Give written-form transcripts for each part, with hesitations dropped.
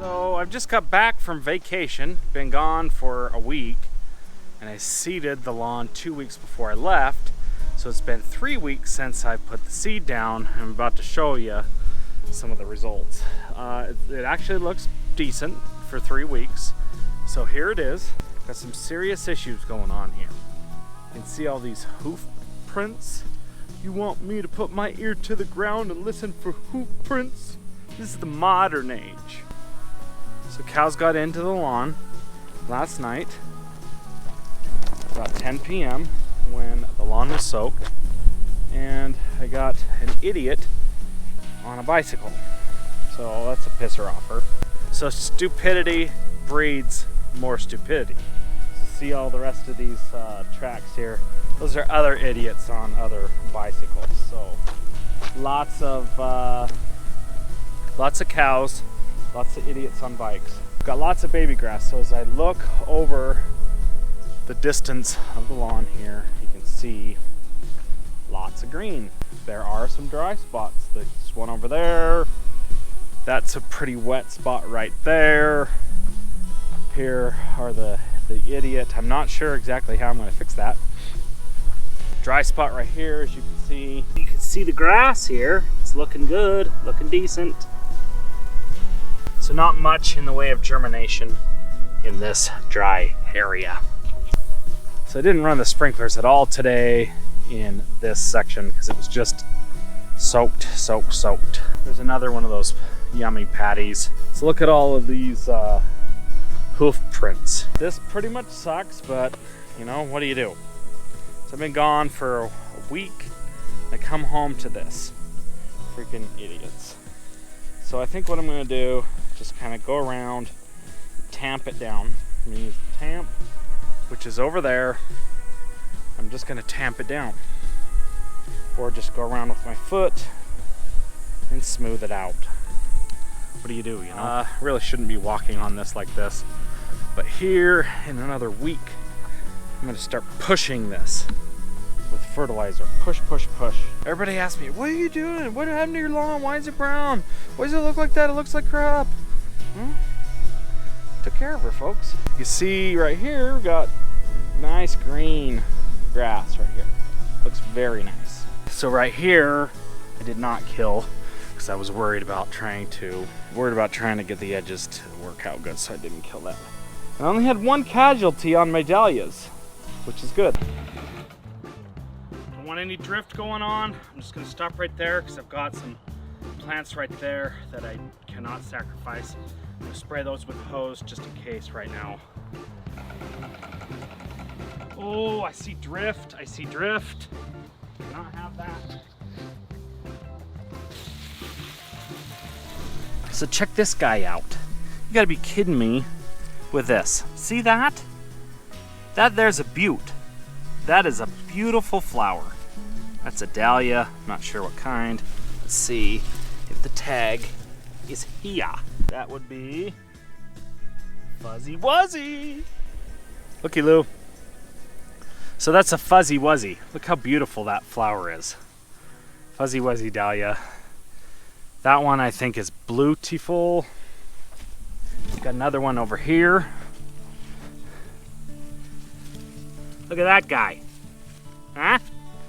So I've just got back from vacation, been gone for a week, and I seeded the lawn 2 weeks before I left. So it's been 3 weeks since I put the seed down. I'm about to show you some of the results. It actually looks decent for 3 weeks. So here it is. Got some serious issues going on here. You can see all these hoof prints. You want me to put my ear to the ground and listen for hoof prints? This is the modern age. So cows got into the lawn last night, about 10 p.m. when the lawn was soaked, and I got an idiot on a bicycle. So that's a pisser offer. So stupidity breeds more stupidity. So see all the rest of these tracks here? Those are other idiots on other bicycles. So lots of cows, lots of idiots on bikes. Got lots of baby grass, so as I look over the distance of the lawn here, you can see lots of green. There are some dry spots. There's one over there. That's a pretty wet spot right there. Here are the idiot. I'm not sure exactly how I'm going to fix that. Dry spot right here, as you can see. You can see the grass here. It's looking good, looking decent. So not much in the way of germination in this dry area. So I didn't run the sprinklers at all today in this section because it was just soaked. There's another one of those yummy patties. So look at all of these hoof prints. This pretty much sucks, but you know, what do you do? So I've been gone for a week. I come home to this. Freaking idiots. So I think what I'm gonna do, just kind of go around, tamp it down. I'm gonna use the tamp, which is over there. I'm just gonna tamp it down. Or just go around with my foot and smooth it out. What do, you know? Really shouldn't be walking on this like this. But here, in another week, I'm gonna start pushing this with fertilizer. Push. Everybody asks me, what are you doing? What happened to your lawn? Why is it brown? Why does it look like that? It looks like crap. Well, took care of her, folks. You can see right here, we've got nice green grass right here. Looks very nice. So right here, I did not kill because I was worried about trying to get the edges to work out good, so I didn't kill that. I only had one casualty on my dahlias, which is good. Don't want any drift going on. I'm just gonna stop right there because I've got some plants right there that I cannot sacrifice. I'm gonna spray those with hose just in case right now. Oh, I see drift. Cannot have that. So check this guy out. You gotta be kidding me with this. See that? That there's a beaut. That is a beautiful flower. That's a dahlia. I'm not sure what kind. Let's see if the tag is here. That would be Fuzzy Wuzzy. Looky Lou. So that's a Fuzzy Wuzzy. Look how beautiful that flower is. Fuzzy Wuzzy dahlia. That one I think is beautiful. Got another one over here. Look at that guy. Huh?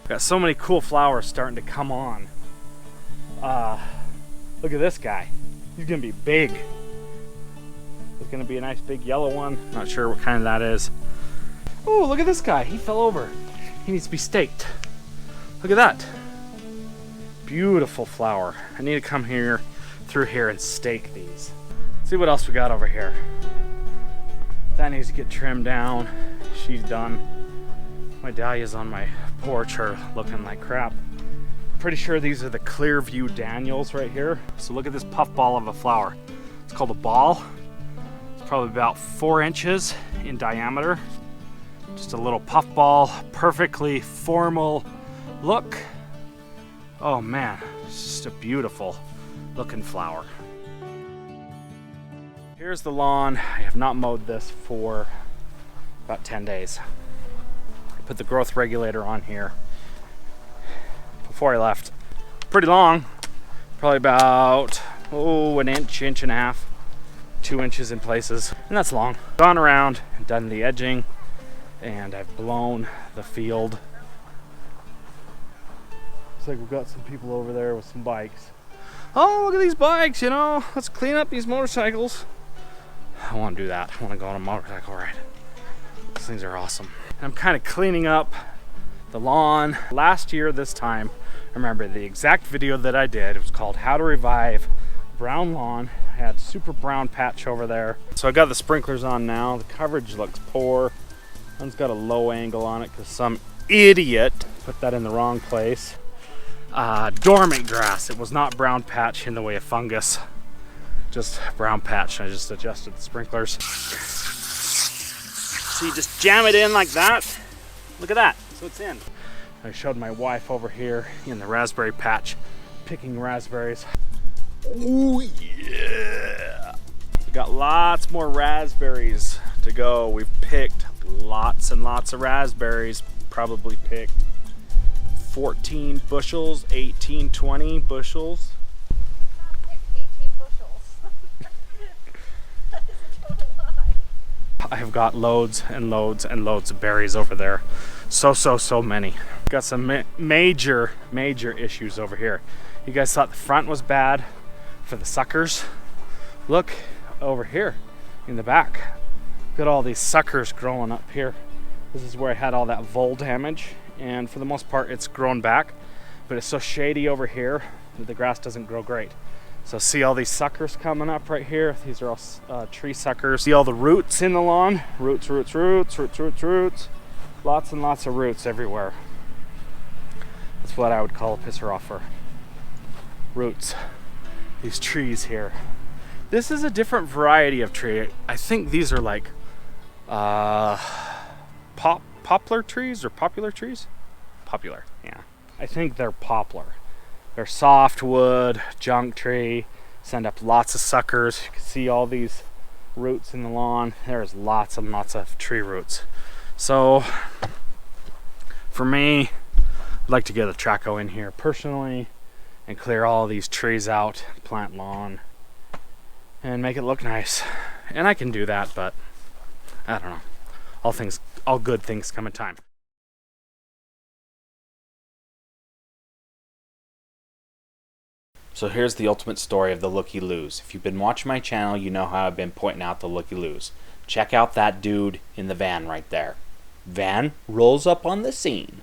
Got so many cool flowers starting to come on. Look at this guy. He's gonna be big. It's gonna be a nice big yellow one. Not sure what kind that is. Oh, look at this guy. He fell over. He needs to be staked. Look at that. Beautiful flower. I need to come through here and stake these. See what else we got over here. That needs to get trimmed down. She's done. My dahlias on my porch are looking like crap. Pretty sure these are the Clearview Daniels right here. So look at this puffball of a flower. It's called a ball. It's probably about 4 inches in diameter. Just a little puffball, perfectly formal look. Oh man, it's just a beautiful looking flower. Here's the lawn. I have not mowed this for about 10 days. I put the growth regulator on here before I left. Pretty long, probably about an inch and a half. 2 inches in places, and that's long. Gone around and done the edging, and I've blown the field. Looks like we've got some people over there with some bikes. Oh, look at these bikes, you know, let's clean up these motorcycles. I want to do that. I want to go on a motorcycle ride. These things are awesome. I'm kind of cleaning up the lawn. Last year this time, I remember the exact video that I did. It was called How to Revive Brown Lawn. I had super brown patch over there. So I got the sprinklers on now. The coverage looks poor. One's got a low angle on it because some idiot put that in the wrong place. Dormant grass. It was not brown patch in the way of fungus. Just brown patch. I just adjusted the sprinklers. So you just jam it in like that. Look at that. So it's in. I showed my wife over here in the raspberry patch picking raspberries. Oh yeah! We got lots more raspberries to go. We've picked lots and lots of raspberries. Probably picked 14 bushels, 18, 20 bushels. Not picked 18 bushels. That is a total lie. I've got loads and loads and loads of berries over there. So many. Got some major issues over here. You guys thought the front was bad for the suckers. Look over here in the back. Got all these suckers growing up here. This is where I had all that vole damage, and for the most part it's grown back, but it's so shady over here that the grass doesn't grow great. So see all these suckers coming up right here? These are all tree suckers. See all the roots in the lawn? Roots. Lots and lots of roots everywhere. That's what I would call a pisser offer. Roots. These trees here. This is a different variety of tree. I think these are like poplar trees or popular trees? Popular, yeah. I think they're poplar. They're softwood, junk tree, send up lots of suckers. You can see all these roots in the lawn. There's lots and lots of tree roots. So for me, I'd like to get a traco in here personally and clear all these trees out, plant lawn, and make it look nice. And I can do that, but I don't know. All good things come in time. So here's the ultimate story of the looky-loos. If you've been watching my channel, you know how I've been pointing out the looky-loos. Check out that dude in the van right there. Van rolls up on the scene.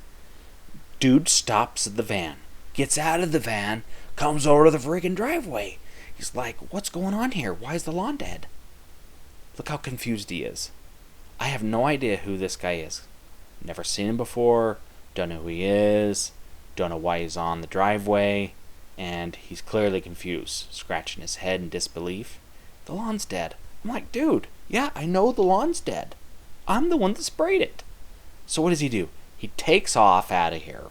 Dude stops at the van, gets out of the van, comes over to the friggin' driveway. He's like, what's going on here? Why is the lawn dead? Look how confused he is. I have no idea who this guy is. Never seen him before, don't know who he is, don't know why he's on the driveway, and he's clearly confused, scratching his head in disbelief. The lawn's dead. I'm like, dude, yeah, I know the lawn's dead. I'm the one that sprayed it. So what does he do? He takes off out of here,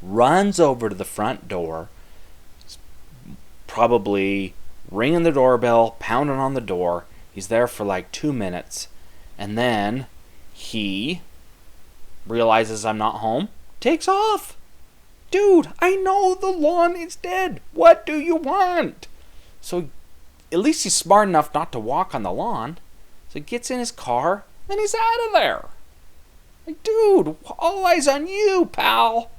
runs over to the front door, probably ringing the doorbell, pounding on the door. He's there for like 2 minutes, and then he realizes I'm not home, takes off. Dude, I know the lawn is dead. What do you want? So at least he's smart enough not to walk on the lawn. So he gets in his car, and he's out of there. Like, dude, all eyes on you, pal.